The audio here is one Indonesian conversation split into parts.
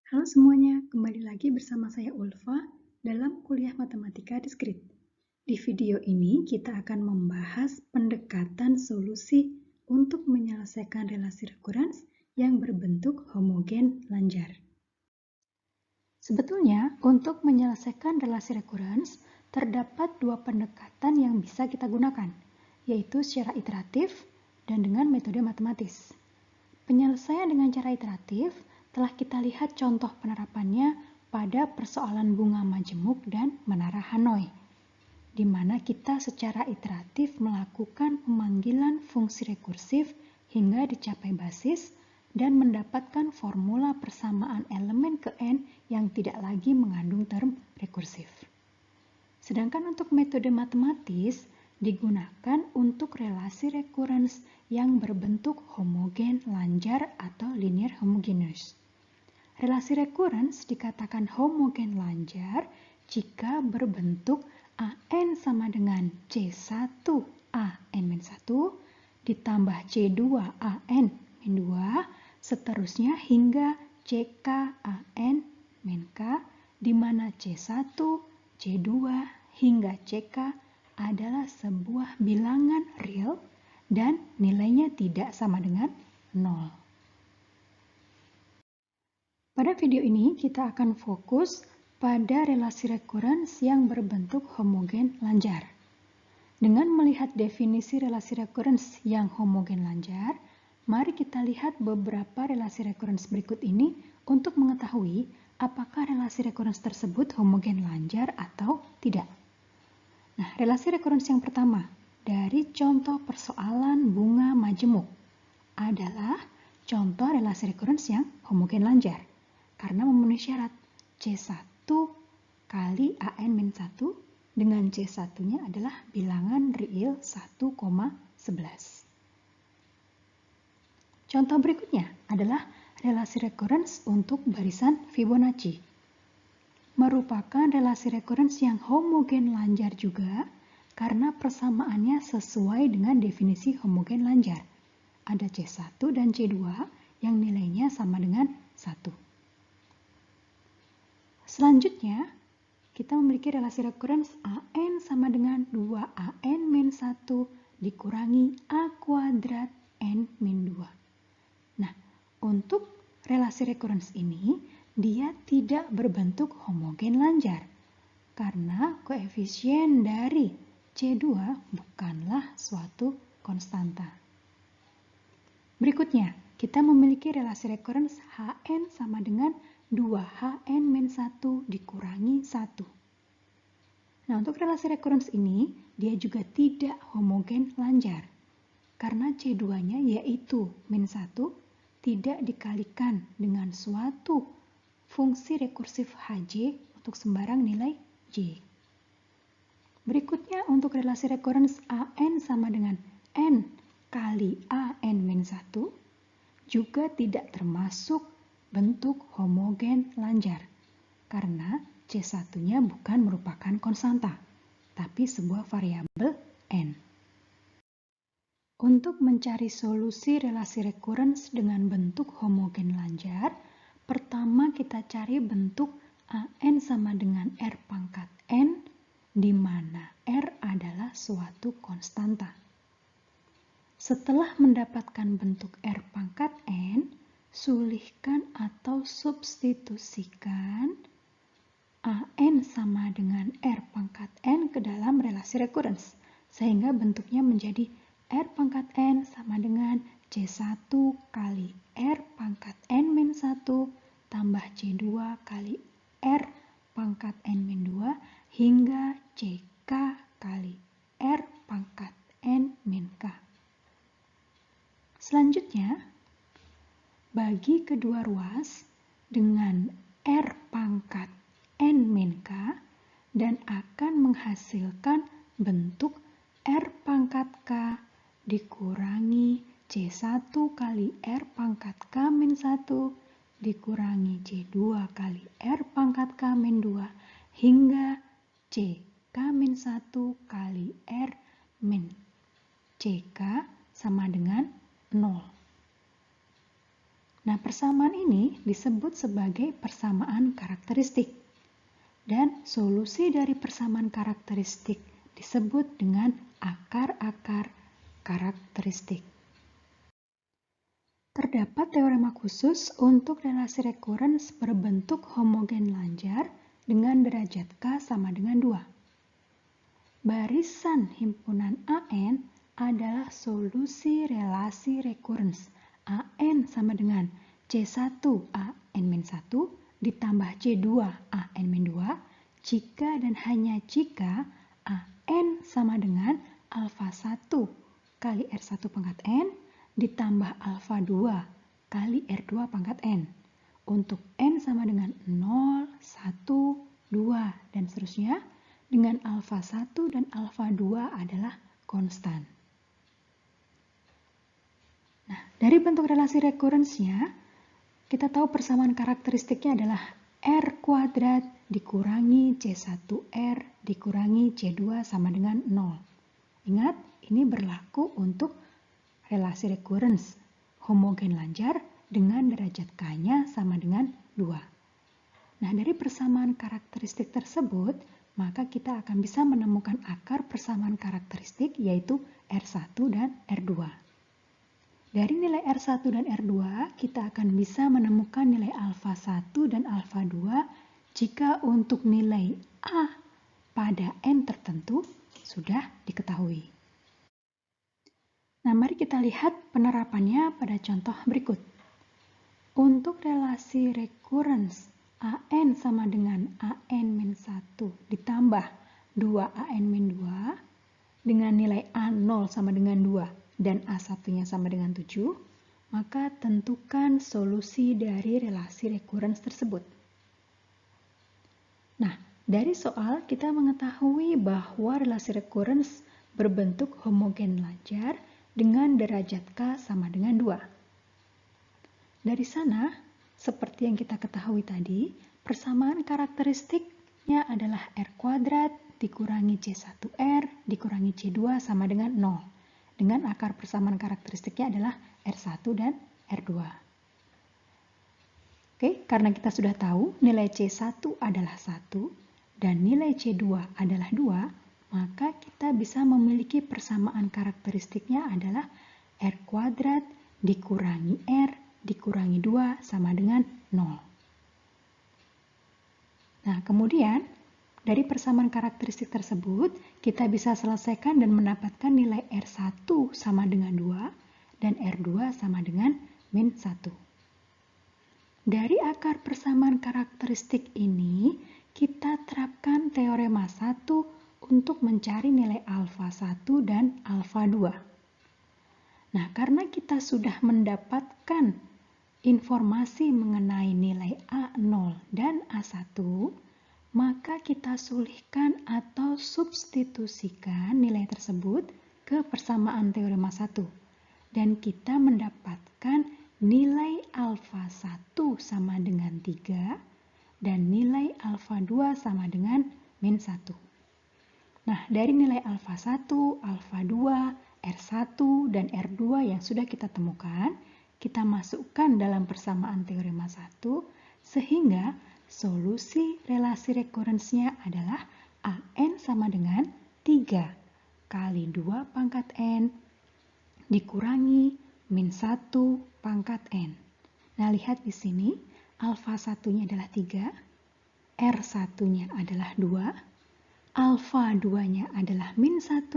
Halo semuanya, kembali lagi bersama saya Ulfa dalam kuliah Matematika Diskrit. Di video ini kita akan membahas pendekatan solusi untuk menyelesaikan relasi rekurens yang berbentuk homogen lanjar. Sebetulnya, untuk menyelesaikan relasi rekurens, terdapat dua pendekatan yang bisa kita gunakan, yaitu secara iteratif dan dengan metode matematis. Penyelesaian dengan cara iteratif telah kita lihat contoh penerapannya pada persoalan bunga majemuk dan menara Hanoi, di mana kita secara iteratif melakukan pemanggilan fungsi rekursif hingga dicapai basis dan mendapatkan formula persamaan elemen ke N yang tidak lagi mengandung term rekursif. Sedangkan untuk metode matematis digunakan untuk relasi rekurens yang berbentuk homogen lanjar atau linear homogeneous. Relasi rekurens dikatakan homogen lanjar jika berbentuk AN sama dengan C1 AN-1 ditambah C2 AN-2 seterusnya hingga CK AN-K di mana C1 C2 hingga CK adalah sebuah bilangan real dan nilainya tidak sama dengan 0. Pada video ini kita akan fokus pada relasi rekurens yang berbentuk homogen lanjar. Dengan melihat definisi relasi rekurens yang homogen lanjar, mari kita lihat beberapa relasi rekurens berikut ini untuk mengetahui apakah relasi rekurens tersebut homogen lanjar atau tidak. Nah, relasi rekurens yang pertama dari contoh persoalan bunga majemuk adalah contoh relasi rekurens yang homogen lanjar karena memenuhi syarat C1 kali AN-1 dengan C1-nya adalah bilangan real 1,11. Contoh berikutnya adalah relasi rekurens untuk barisan Fibonacci. Merupakan relasi rekurens yang homogen lanjar juga karena persamaannya sesuai dengan definisi homogen lanjar. Ada C1 dan C2 yang nilainya sama dengan 1. Selanjutnya, kita memiliki relasi rekurens AN sama dengan 2AN-1 dikurangi A kuadrat N-2. Nah, untuk relasi rekurens ini, dia tidak berbentuk homogen lanjar karena koefisien dari C2 bukanlah suatu konstanta. Berikutnya, kita memiliki relasi rekurens HN sama dengan 2HN-1 dikurangi 1. Nah, untuk relasi rekurens ini, dia juga tidak homogen lanjar karena C2-nya yaitu min 1 tidak dikalikan dengan suatu fungsi rekursif Hj untuk sembarang nilai J. Berikutnya untuk relasi rekurens AN sama dengan N kali AN-1 juga tidak termasuk bentuk homogen lanjar karena C1-nya bukan merupakan konstanta, tapi sebuah variabel N. Untuk mencari solusi relasi rekurens dengan bentuk homogen lanjar, pertama kita cari bentuk AN sama dengan R pangkat N, di mana R adalah suatu konstanta. Setelah mendapatkan bentuk R pangkat N, sulihkan atau substitusikan AN sama dengan R pangkat N ke dalam relasi rekurens, sehingga bentuknya menjadi R pangkat N sama dengan C1 kali R pangkat N-1 tambah C2 kali R pangkat N-2 hingga CK kali R pangkat N-K. Selanjutnya, bagi kedua ruas dengan R pangkat N-K dan akan menghasilkan bentuk R pangkat K dikurangi C1 kali R pangkat K-1 dikurangi C2 kali R pangkat K-2 hingga CK-1 kali R min CK sama dengan 0. Nah, persamaan ini disebut sebagai persamaan karakteristik. Dan solusi dari persamaan karakteristik disebut dengan akar-akar karakteristik. Terdapat teorema khusus untuk relasi rekurens berbentuk homogen lanjar dengan derajat K sama dengan 2. Barisan himpunan AN adalah solusi relasi rekurens AN sama dengan C1 AN-1 ditambah C2 AN-2 jika dan hanya jika AN sama dengan alfa 1 kali R1 pangkat N ditambah alfa 2 kali R2 pangkat N. Untuk N sama dengan 0, 1, 2, dan seterusnya, dengan alfa 1 dan alfa 2 adalah konstan. Nah, dari bentuk relasi rekurensnya, kita tahu persamaan karakteristiknya adalah R kuadrat dikurangi C1R dikurangi C2 sama dengan 0. Ingat, ini berlaku untuk relasi rekurens homogen lanjar dengan derajat K-nya sama dengan 2. Nah, dari persamaan karakteristik tersebut, maka kita akan bisa menemukan akar persamaan karakteristik yaitu R1 dan R2. Dari nilai R1 dan R2, kita akan bisa menemukan nilai alfa 1 dan alfa 2 jika untuk nilai A pada N tertentu sudah diketahui. Nah, mari kita lihat penerapannya pada contoh berikut. Untuk relasi rekurens AN sama dengan AN-1 ditambah 2AN-2 dengan nilai A0 sama dengan 2 dan A1-nya sama dengan 7, maka tentukan solusi dari relasi rekurens tersebut. Nah, dari soal kita mengetahui bahwa relasi rekurens berbentuk homogen lanjar dengan derajat K sama dengan 2. Dari sana, seperti yang kita ketahui tadi, persamaan karakteristiknya adalah R kuadrat dikurangi C1R dikurangi C2 sama dengan 0. Dengan akar persamaan karakteristiknya adalah R1 dan R2. Oke, karena kita sudah tahu nilai C1 adalah 1 dan nilai C2 adalah 2, maka kita bisa memiliki persamaan karakteristiknya adalah R kuadrat dikurangi R dikurangi 2 sama dengan 0. Nah, kemudian dari persamaan karakteristik tersebut, kita bisa selesaikan dan mendapatkan nilai R1 sama dengan 2 dan R2 sama dengan min 1. Dari akar persamaan karakteristik ini, kita terapkan teorema 1 untuk mencari nilai alfa 1 dan alfa 2. Nah, karena kita sudah mendapatkan informasi mengenai nilai A0 dan A1, maka kita sulihkan atau substitusikan nilai tersebut ke persamaan teorema 1. Dan kita mendapatkan nilai alfa 1 sama dengan 3 dan nilai alfa 2 sama dengan min 1. Nah, dari nilai alfa 1, alfa 2, R1, dan R2 yang sudah kita temukan, kita masukkan dalam persamaan teorema 1, sehingga solusi relasi rekurensnya adalah AN sama dengan 3 kali 2 pangkat N dikurangi min 1 pangkat N. Nah, lihat di sini, alfa 1-nya adalah 3, R1-nya adalah 2, alfa 2-nya adalah min 1,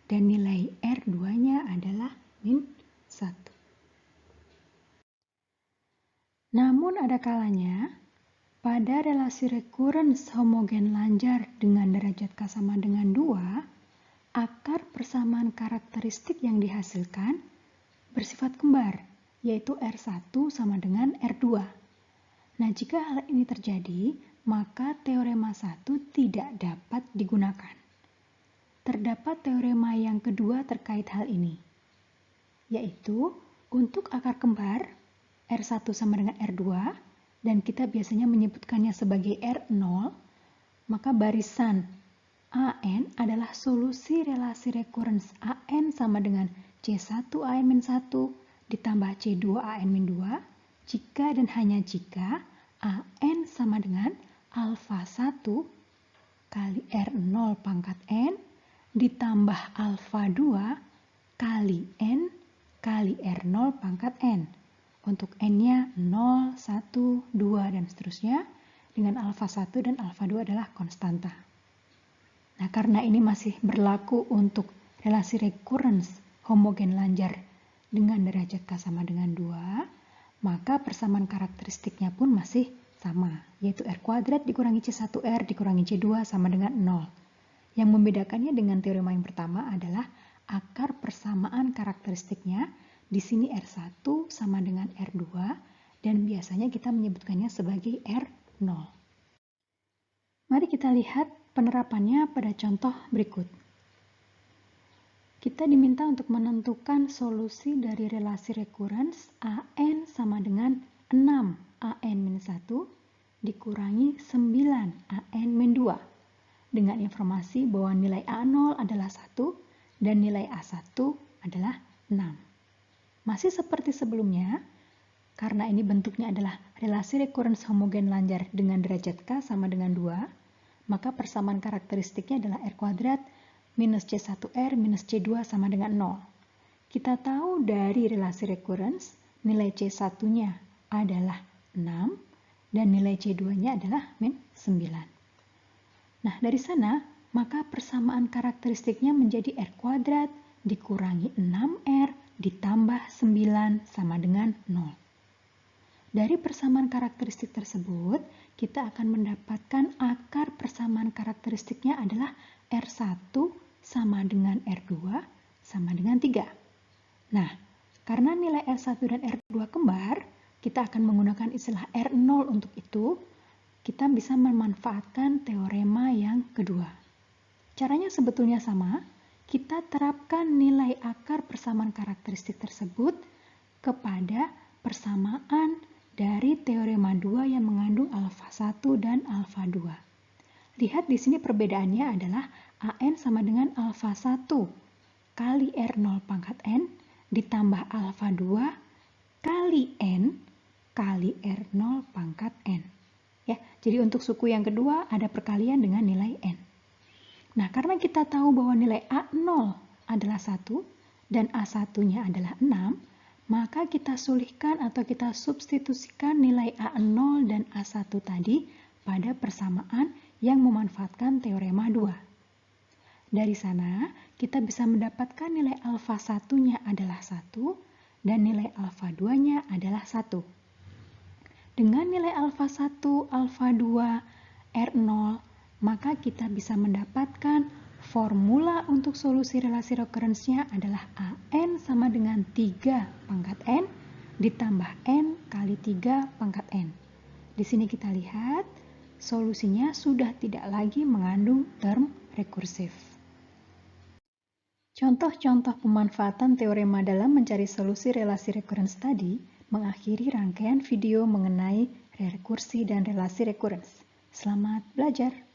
dan nilai R2-nya adalah min 1. Namun ada kalanya, pada relasi rekurens homogen lanjar dengan derajat K sama dengan 2, akar persamaan karakteristik yang dihasilkan bersifat kembar, yaitu R1 sama dengan R2. Nah, jika hal ini terjadi, maka teorema 1 tidak dapat digunakan. Terdapat teorema yang kedua terkait hal ini, yaitu untuk akar kembar R1 sama dengan R2, dan kita biasanya menyebutkannya sebagai R0, maka barisan AN adalah solusi relasi rekurens AN sama dengan C1 AN-1 ditambah C2 AN-2 Jika dan hanya jika AN sama dengan alfa 1 kali R0 pangkat N ditambah alfa 2 kali N kali R0 pangkat N. Untuk N-nya 0, 1, 2, dan seterusnya, dengan alfa 1 dan alfa 2 adalah konstanta. Nah, karena ini masih berlaku untuk relasi recurrence homogen lanjar dengan derajat K sama dengan 2, maka persamaan karakteristiknya pun masih sama, yaitu R kuadrat dikurangi C1R dikurangi C2 sama dengan 0. Yang membedakannya dengan teorema yang pertama adalah akar persamaan karakteristiknya. Di sini R1 sama dengan R2 dan biasanya kita menyebutkannya sebagai R0. Mari kita lihat penerapannya pada contoh berikut. Kita diminta untuk menentukan solusi dari relasi recurrence AN sama dengan 6 AN-1 dikurangi 9 AN-2 dengan informasi bahwa nilai A0 adalah 1 dan nilai A1 adalah 6. Masih seperti sebelumnya, karena ini bentuknya adalah relasi recurrence homogen lanjar dengan derajat K sama dengan 2, maka persamaan karakteristiknya adalah R kuadrat minus C1R minus C2 sama dengan 0. Kita tahu dari relasi recurrence, nilai C1-nya adalah 6 dan nilai C2-nya adalah min 9. Nah, dari sana, maka persamaan karakteristiknya menjadi R kuadrat dikurangi 6R ditambah 9 sama dengan 0. Dari persamaan karakteristik tersebut, kita akan mendapatkan akar persamaan karakteristiknya adalah R1 sama dengan R2 sama dengan 3. Nah, karena nilai R1 dan R2 kembar, kita akan menggunakan istilah R0 untuk itu. Kita bisa memanfaatkan teorema yang kedua. Caranya sebetulnya sama. Kita terapkan nilai akar persamaan karakteristik tersebut kepada persamaan dari teorema 2 yang mengandung alfa 1 dan alfa 2. Lihat di sini perbedaannya adalah AN sama dengan alfa 1 kali R0 pangkat N ditambah alfa 2 kali N kali R0 pangkat N. Ya, jadi untuk suku yang kedua ada perkalian dengan nilai N. Nah, karena kita tahu bahwa nilai A0 adalah 1 dan A1-nya adalah 6, maka kita sulihkan atau kita substitusikan nilai A0 dan A1 tadi pada persamaan yang memanfaatkan teorema 2. Dari sana, kita bisa mendapatkan nilai alfa 1-nya adalah 1 dan nilai alfa 2-nya adalah 1. Dengan nilai alfa 1, alfa 2, R0, maka kita bisa mendapatkan formula untuk solusi relasi recurrence-nya adalah AN sama dengan 3 pangkat N ditambah N kali 3 pangkat N. Di sini kita lihat solusinya sudah tidak lagi mengandung term rekursif. Contoh-contoh pemanfaatan teorema dalam mencari solusi relasi recurrence tadi mengakhiri rangkaian video mengenai rekursi dan relasi recurrence. Selamat belajar!